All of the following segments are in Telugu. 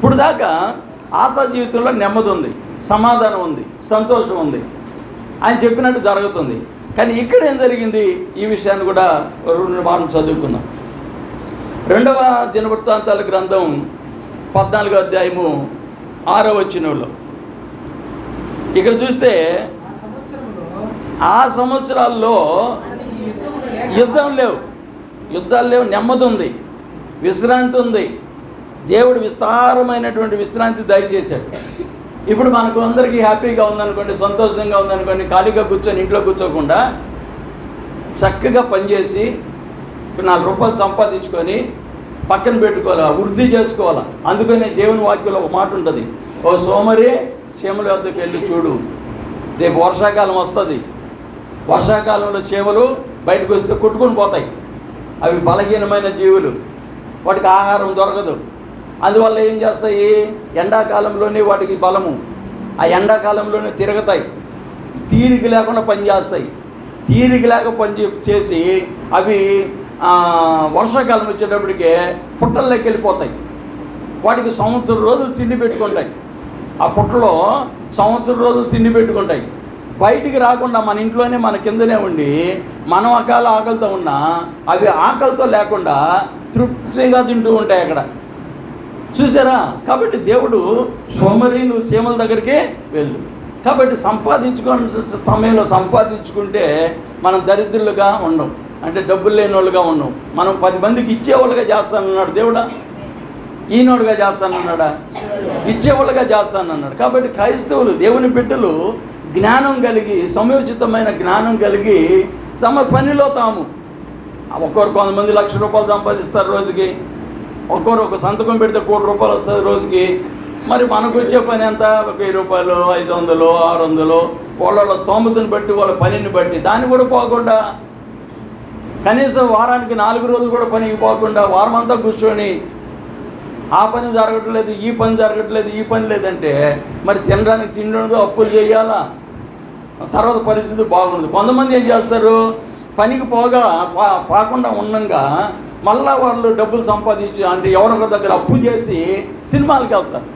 ఇప్పుడు దాకా ఆశా జీవితంలో నెమ్మది ఉంది, సమాధానం ఉంది, సంతోషం ఉంది, ఆయన చెప్పినట్టు జరుగుతుంది. కానీ ఇక్కడ ఏం జరిగింది, ఈ విషయాన్ని కూడా 2 మాటలు చదువుకుందాం. 2వ దినవృత్తాంతాల గ్రంథం 14వ అధ్యాయము 6వ వచనంలో ఇక్కడ చూస్తే, ఆ సంవత్సరాల్లో యుద్ధాలు లేవు, నెమ్మది ఉంది, విశ్రాంతి ఉంది. దేవుడు విస్తారమైనటువంటి విశ్రాంతి దయచేశాడు. ఇప్పుడు మనకు అందరికీ హ్యాపీగా ఉందనుకోండి, సంతోషంగా ఉందనుకోండి, ఖాళీగా కూర్చొని ఇంట్లో కూర్చోకుండా చక్కగా పనిచేసి 4 రూపాయలు సంపాదించుకొని పక్కన పెట్టుకోవాలా, వృద్ధి చేసుకోవాలా. అందుకనే దేవుని వాక్యంలో ఒక మాట ఉంటుంది, ఓ సోమరి చీమల వద్దకు వెళ్ళి చూడు, రేపు వర్షాకాలం వస్తుంది, వర్షాకాలంలో చీమలు బయటకు వస్తే కొట్టుకొని పోతాయి. అవి బలహీనమైన జీవులు, వాటికి ఆహారం దొరకదు. అందువల్ల ఏం చేస్తాయి, ఎండాకాలంలోనే వాటికి బలము, ఆ ఎండాకాలంలోనే తిరుగుతాయి, తీరిక లేకుండా పనిచేస్తాయి. తీరిక లేక చేసి అవి వర్షాకాలం వచ్చేటప్పటికే పుట్టల్లోకి వెళ్ళిపోతాయి. వాటికి సంవత్సరం రోజులు తిండి పెట్టుకుంటాయి, ఆ పుట్టలో సంవత్సరం రోజులు తిండి పెట్టుకుంటాయి. బయటికి రాకుండా మన ఇంట్లోనే మన కిందనే ఉండి మనం ఆకలితో ఉన్నా అవి ఆకలితో లేకుండా తృప్తిగా తింటూ ఉంటాయి అక్కడ, చూసారా? కాబట్టి దేవుడు సోమరి నువ్వు సీమల దగ్గరికి వెళ్ళు. కాబట్టి సమయంలో సంపాదించుకుంటే మనం దరిద్రులుగా ఉండం, అంటే డబ్బులు లేని వాళ్ళుగా ఉన్నాం. మనం 10 మందికి ఇచ్చేవాళ్ళుగా చేస్తానన్నాడు దేవుడా, ఈనోడుగా చేస్తానన్నాడా? ఇచ్చేవాళ్ళుగా చేస్తానన్నాడు. కాబట్టి క్రైస్తవులు, దేవుని బిడ్డలు జ్ఞానం కలిగి, సమయోచితమైన జ్ఞానం కలిగి తమ పనిలో తాము, కొంతమంది ₹1,00,000 సంపాదిస్తారు రోజుకి, ఒక సంతకం పెడితే ₹1,00,00,000 వస్తుంది రోజుకి. మరి మనకు వచ్చే పని ఎంత, ₹1,000, 500, 600, వాళ్ళ స్తోమతను బట్టి, వాళ్ళ పనిని బట్టి. దాన్ని కూడా పోకుండా, కనీసం వారానికి 4 రోజులు కూడా పనికి పోకుండా వారం అంతా కూర్చొని ఆ పని జరగట్లేదు, ఈ పని జరగట్లేదు, ఈ పని లేదంటే మరి తినడానికి తిండి ఉండదు, అప్పులు చేయాలా, తర్వాత పరిస్థితి బాగుండదు. కొంతమంది ఏం చేస్తారు, పనికి పోకుండా ఉండగా మళ్ళా వాళ్ళు డబ్బులు సంపాదించి, అంటే ఎవరొకరి దగ్గర అప్పు చేసి సినిమాలకు వెళ్తారు,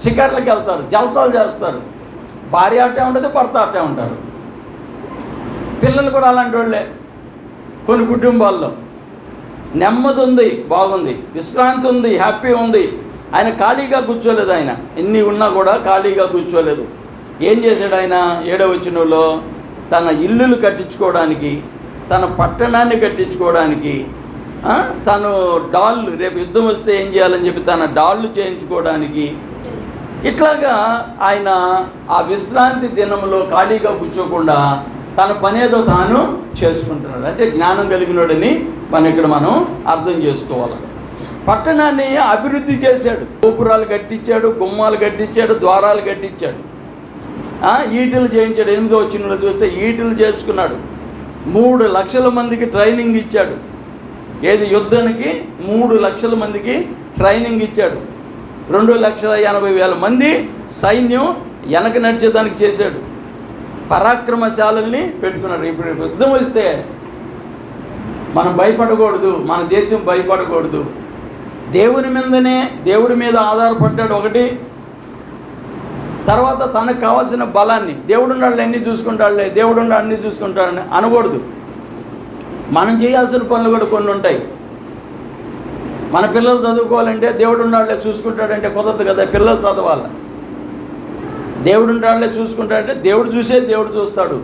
షికార్లకు వెళ్తారు, జల్సాలు చేస్తారు. భార్య అట్టే ఉంటుంది, భర్త అట్టే ఉంటారు, పిల్లలు కూడా అలాంటి వాళ్ళే. కొన్ని కుటుంబాల్లో నెమ్మది ఉంది, బాగుంది, విశ్రాంతి ఉంది, హ్యాపీ ఉంది. ఆయన ఖాళీగా కూర్చోలేదు. ఆయన ఎన్ని ఉన్నా కూడా ఖాళీగా కూర్చోలేదు. ఏం చేశాడు ఆయన? 7వ వచనంలో తన ఇల్లులు కట్టించుకోవడానికి, తన పట్టణాన్ని కట్టించుకోవడానికి, తను డాళ్ళు, రేపు యుద్ధం వస్తే ఏం చేయాలని చెప్పి తన డాళ్ళు చేయించుకోవడానికి, ఇట్లాగా ఆయన ఆ విశ్రాంతి దినంలో ఖాళీగా కూర్చోకుండా తన పనేదో తాను చేసుకుంటున్నాడు. అంటే జ్ఞానం కలిగినోడని మనం అర్థం చేసుకోవాలి. పట్టణాన్ని అభివృద్ధి చేశాడు, గోపురాలు కట్టించాడు, గుమ్మాలు కట్టించాడు, ద్వారాలు కట్టించాడు, ఈటలు చేయించాడు. 8వ వచనంలో చూస్తే ఈటలు చేసుకున్నాడు. 3 లక్షల మందికి ట్రైనింగ్ ఇచ్చాడు. ఏది యుద్ధానికి 3 లక్షల మందికి ట్రైనింగ్ ఇచ్చాడు. 2,80,000 మంది సైన్యం వెనక నడిచేదానికి చేశాడు. పరాక్రమశాలని పెట్టుకున్నాడు. ఇప్పుడు యుద్ధం వస్తే మనం భయపడకూడదు, మన దేశం భయపడకూడదు. దేవుడి మీద ఆధారపడ్డాడు ఒకటి. తర్వాత తనకు కావాల్సిన బలాన్ని, దేవుడు ఉన్నాడు అన్నీ చూసుకుంటాడులే, దేవుడు ఉన్నాడు అన్నీ చూసుకుంటాడని అనకూడదు. మనం చేయాల్సిన పనులు కూడా కొన్ని ఉంటాయి. మన పిల్లలు చదువుకోవాలంటే దేవుడు ఉన్నాడులే చూసుకుంటాడంటే కుదరదు కదా. పిల్లలు చదవాలి, దేవుడు ఉంటాడులే చూసుకుంటాడంటే దేవుడు చూస్తాడు.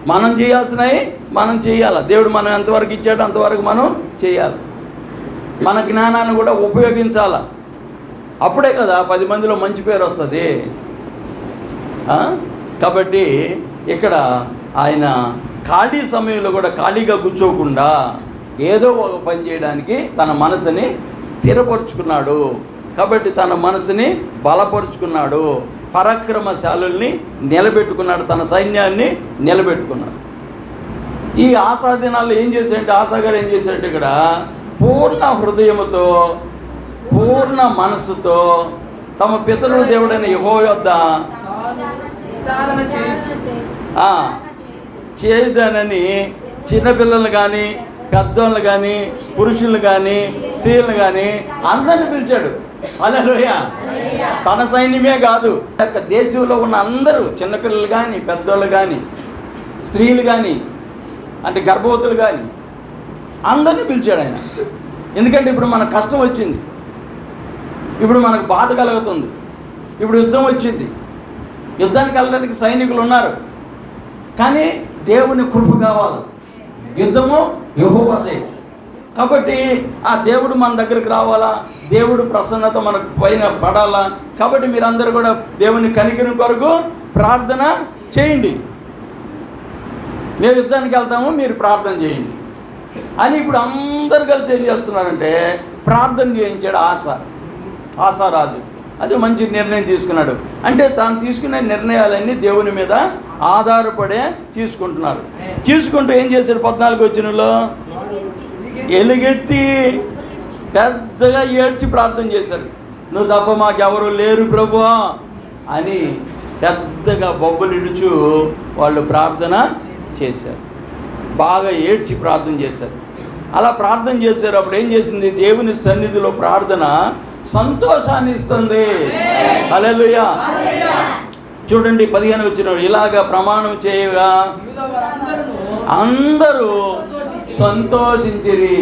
మనం చేయాల్సినవి మనం చేయాలి. దేవుడు మనం ఎంతవరకు ఇచ్చాడో అంతవరకు మనం చేయాలి. మన జ్ఞానాన్ని కూడా ఉపయోగించాలి. అప్పుడే కదా 10 మందిలో మంచి పేరు వస్తుంది. కాబట్టి ఇక్కడ ఆయన ఖాళీ సమయంలో కూడా ఖాళీగా కూర్చోకుండా ఏదో ఒక పని చేయడానికి తన మనసుని స్థిరపరుచుకున్నాడు. కాబట్టి తన మనసుని బలపరుచుకున్నాడు, పరాక్రమశాలుల్ని నిలబెట్టుకున్నాడు, తన సైన్యాన్ని నిలబెట్టుకున్నాడు. ఈ ఆశా దినాల్లో ఏం చేశాడంటే, ఆశాగారు ఏం చేశాడంటే ఇక్కడ పూర్ణ హృదయముతో, పూర్ణ మనస్సుతో తమ పితరుల దేవుడైన యెహోవా యొద్ద చేయదనని చిన్నపిల్లలు కానీ, పెద్దోళ్ళు కానీ, పురుషులు కానీ, స్త్రీలను కానీ అందరిని పిలిచాడు. హల్లెలూయా. తన సైన్యమే కాదు, దేశంలో ఉన్న అందరూ, చిన్నపిల్లలు కానీ, పెద్దోళ్ళు కానీ, స్త్రీలు కానీ, అంటే గర్భవతులు కానీ, అందరినీ పిలిచాడు ఆయన. ఎందుకంటే ఇప్పుడు మనకు కష్టం వచ్చింది, ఇప్పుడు మనకు బాధ కలుగుతుంది, ఇప్పుడు యుద్ధం వచ్చింది, యుద్ధానికి వెళ్ళడానికి సైనికులు ఉన్నారు, కానీ దేవుని కృప కావాలి. యుద్ధము యెహోవాదే. కాబట్టి ఆ దేవుడు మన దగ్గరికి రావాలా, దేవుడు ప్రసన్నత మనకు పైన పడాలా. కాబట్టి మీరందరూ కూడా దేవుని కనికరం కొరకు ప్రార్థన చేయండి. మేము యుద్ధానికి వెళ్తాము, మీరు ప్రార్థన చేయండి అని ఇప్పుడు అందరు కలిసి ఏం చేస్తున్నారంటే ప్రార్థన చేయించాడు ఆసారాజు. అది మంచి నిర్ణయం తీసుకున్నాడు. అంటే తాను తీసుకునే నిర్ణయాలన్నీ దేవుని మీద ఆధారపడే తీసుకుంటున్నారు. తీసుకుంటూ ఏం చేశాడు? 14 వచనంలో ఎలుగెత్తి పెద్దగా ఏడ్చి ప్రార్థన చేశారు. నువ్వు తప్ప మాకెవరు లేరు ప్రభువా అని పెద్దగా బొబ్బలు ఇడుచు వాళ్ళు ప్రార్థన చేశారు. బాగా ఏడ్చి ప్రార్థన చేశారు. అలా ప్రార్థన చేశారు. అప్పుడు ఏం చేసింది? దేవుని సన్నిధిలో ప్రార్థన సంతోషాన్ని ఇస్తుంది. హల్లెలూయా. చూడండి 15 వచనం, ఇలాగా ప్రమాణం చేయగా అందరూ సంతోషించిరి.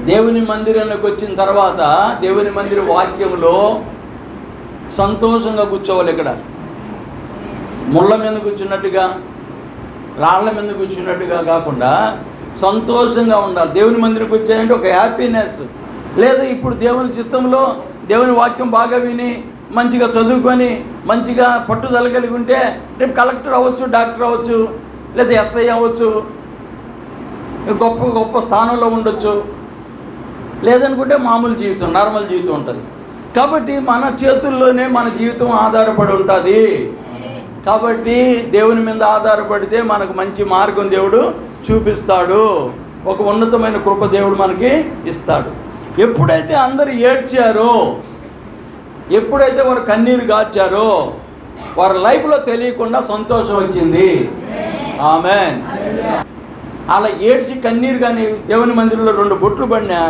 దేవుని మందిరంలోకి వచ్చిన తర్వాత దేవుని మందిర వాక్యంలో సంతోషంగా కూర్చోవాలి. ఇక్కడ ముళ్ళ మీద కూర్చున్నట్టుగా, రాళ్ల మీద కూర్చున్నట్టుగా కాకుండా సంతోషంగా ఉండాలి. దేవుని మందిరికి వచ్చాయంటే ఒక హ్యాపీనెస్. లేదా ఇప్పుడు దేవుని చిత్తంలో దేవుని వాక్యం బాగా విని మంచిగా చదువుకొని మంచిగా పట్టుదల కలిగి ఉంటే రేపు కలెక్టర్ అవ్వచ్చు, డాక్టర్ అవ్వచ్చు, లేదా ఎస్ఐ అవ్వచ్చు, గొప్ప గొప్ప స్థానంలో ఉండొచ్చు. లేదనుకుంటే మామూలు జీవితం, నార్మల్ జీవితం ఉంటుంది. కాబట్టి మన చేతుల్లోనే మన జీవితం ఆధారపడి ఉంటుంది. కాబట్టి దేవుని మీద ఆధారపడితే మనకు మంచి మార్గం దేవుడు చూపిస్తాడు. ఒక ఉన్నతమైన కృప దేవుడు మనకి ఇస్తాడు. ఎప్పుడైతే అందరూ ఏడ్చారో, ఎప్పుడైతే వారు కన్నీరు గార్చారో, వారి లైఫ్లో తెలియకుండా సంతోషం వచ్చింది. ఆమేన్. అలా ఏడ్చి కన్నీరు కానీ దేవుని మందిరంలో 2 బొట్లు పడినా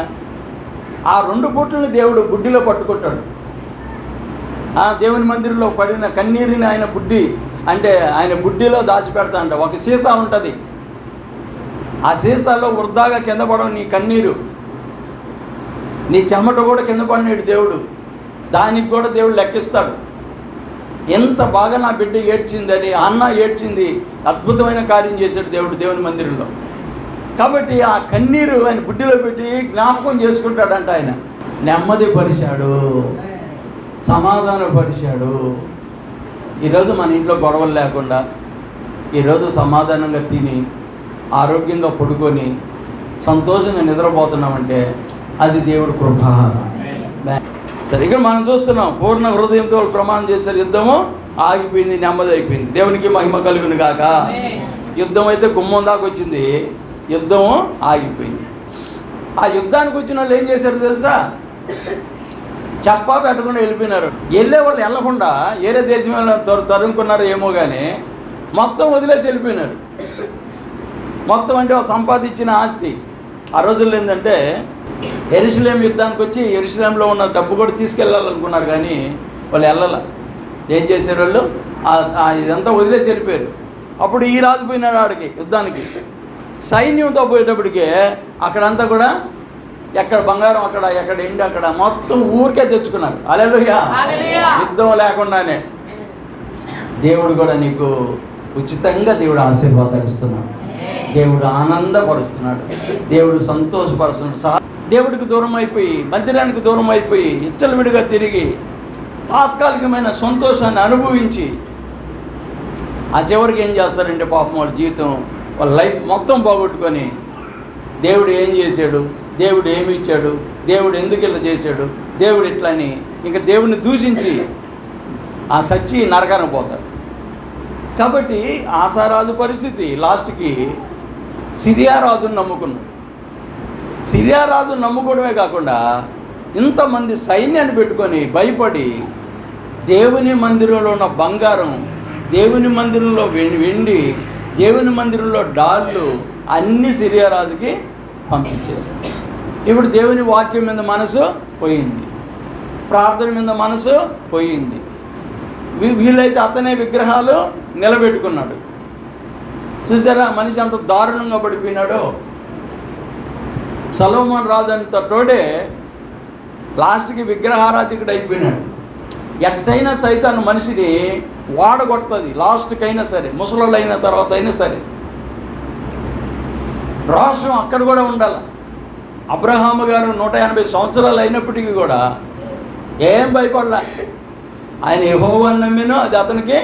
ఆ 2 బొట్లని దేవుడు బుడ్డిలో పట్టుకుంటాడు. ఆ దేవుని మందిరంలో పడిన కన్నీరుని ఆయన బుడ్డి అంటే ఆయన బుడ్డిలో దాచిపెడతా అంట. ఒక సీసా ఉంటుంది, ఆ సీసాలో వృధాగా కింద పడవు నీ కన్నీరు, నీ చెమట కూడా కింద పడినాడు దేవుడు. దానికి కూడా దేవుడు లెక్కిస్తాడు. ఎంత బాగా నా బిడ్డ ఏడ్చిందని, అన్న ఏడ్చింది, అద్భుతమైన కార్యం చేశాడు దేవుడు దేవుని మందిరంలో. కాబట్టి ఆ కన్నీరు ఆయన బుడ్డిలో పెట్టి జ్ఞాపకం చేసుకుంటాడంట. ఆయన నెమ్మది పరిచాడు, సమాధానపరిచాడు. ఈరోజు మన ఇంట్లో గొడవలు లేకుండా, ఈరోజు సమాధానంగా తిని ఆరోగ్యంగా పడుకొని సంతోషంగా నిద్రపోతున్నామంటే అది దేవుడు కృప. సరే, ఇక్కడ మనం చూస్తున్నాం పూర్ణ హృదయంతో ప్రమాణం చేశారు. యుద్ధము ఆగిపోయింది, నెమ్మది అయిపోయింది. దేవునికి మహిమ కలుగును గాక. యుద్ధం అయితే గుమ్మం దాకా వచ్చింది, యుద్ధం ఆగిపోయింది. ఆ యుద్ధానికి వచ్చిన వాళ్ళు ఏం చేశారు తెలుసా? చెప్పా పెట్టకుండా వెళ్ళిపోయినారు. వెళ్ళే వాళ్ళు వెళ్ళకుండా ఏరే దేశం తరుముకున్నారో ఏమో కానీ మొత్తం వదిలేసి వెళ్ళిపోయినారు. మొత్తం అంటే వాళ్ళు సంపాదించిన ఆస్తి. ఆ రోజుల్లో ఏంటంటే యెరూషలేం యుద్ధానికి వచ్చి యెరూషలేంలో ఉన్న డబ్బు కూడా తీసుకెళ్ళాలనుకున్నారు, కానీ వాళ్ళు వెళ్ళాల. ఏం చేశారు వాళ్ళు? ఇదంతా వదిలేసి వెళ్ళిపోయారు. అప్పుడు ఈ రాజు పోయినాడు ఆడికి యుద్ధానికి సైన్యంతో పోయేటప్పటికే అక్కడంతా కూడా ఎక్కడ బంగారం అక్కడ, ఎక్కడ ఎండి అక్కడ, మొత్తం ఊరికే తెచ్చుకున్నారు. హల్లెలూయా. యుద్ధం లేకుండానే దేవుడు కూడా నీకు ఉచితంగా దేవుడు ఆశీర్వాదాలు ఇస్తున్నాడు, దేవుడు ఆనందపరుస్తున్నాడు, దేవుడు సంతోషపరుస్తున్నాడు. దేవుడికి దూరం అయిపోయి, మందిరానికి దూరం అయిపోయి, ఇచ్చలవిడిగా తిరిగి తాత్కాలికమైన సంతోషాన్ని అనుభవించి ఆ చివరికి ఏం చేస్తారంటే పాపం వాళ్ళ జీవితం, వాళ్ళ లైఫ్ మొత్తం పోగొట్టుకొని దేవుడు ఏం చేశాడు, దేవుడు ఏమి ఇచ్చాడు, దేవుడు ఎందుకు ఇలా చేశాడు, దేవుడు ఇట్లని ఇంకా దేవుడిని దూషించి ఆ చచ్చి నరకానికి పోతారు. కాబట్టి ఆసారాజు పరిస్థితి లాస్ట్కి సిరియా రాజును నమ్ముకున్నాడు. సిరియా రాజును నమ్ముకోవడమే కాకుండా ఇంతమంది సైన్యాన్ని పెట్టుకొని భయపడి దేవుని మందిరంలో ఉన్న బంగారం, దేవుని మందిరంలో వెండి, దేవుని మందిరంలో డాళ్ళు అన్నీ సిరియా రాజుకి పంపించేశాడు. ఇప్పుడు దేవుని వాక్యం మీద మనసు పోయింది. ప్రార్థన మీద మనసు పోయింది. వీలైతే అతనే విగ్రహాలు నిలబెట్టుకున్నాడు. చూసారా మనిషి అంత దారుణంగా పడిపోయినాడు. సొలొమోను రాజు అంతటోడే లాస్ట్కి విగ్రహారాధికుడు అయిపోయినాడు. ఎట్టయినా సైతాను మనిషిని వాడగొడుతుంది లాస్ట్కైనా సరే, ముసలోళ్ళు అయిన తర్వాత అయినా సరే. రోషం అక్కడ కూడా ఉండాలి. అబ్రహాము గారు 180 సంవత్సరాలు అయినప్పటికీ కూడా ఏం భయపడలే. ఆయన యెహోవాను నమ్మినో అది అతనికి